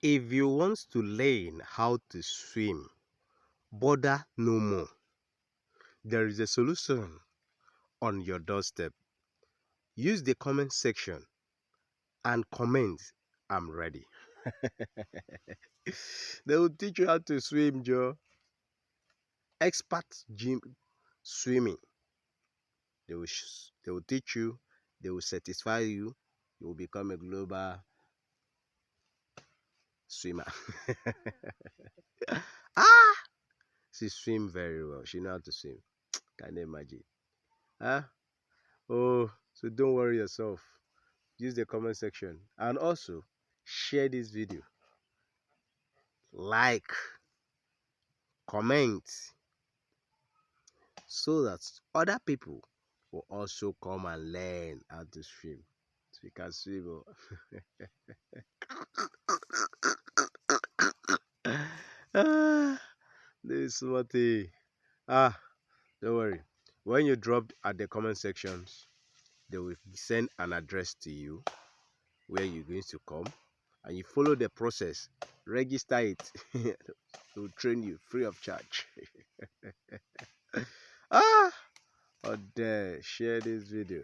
If you want to learn how to swim, bother no more. There is a solution on your doorstep. Use the comment section and comment, I'm ready. They will teach you how to swim, Joe. Expert gym swimming. They will teach you, they will satisfy you, you will become a global swimmer. Ah! She swim very well. She know how to swim. Can you imagine? Huh? Oh, so don't worry yourself. Use the comment section and also share this video. Like, comment so that other people will also come and learn how to swim. So you can swim. Ah, this is smarty. Ah, don't worry. When you drop at the comment sections, they will send an address to you where you're going to come and you follow the process. Register it. They will train you free of charge. Ah, or there, share this video.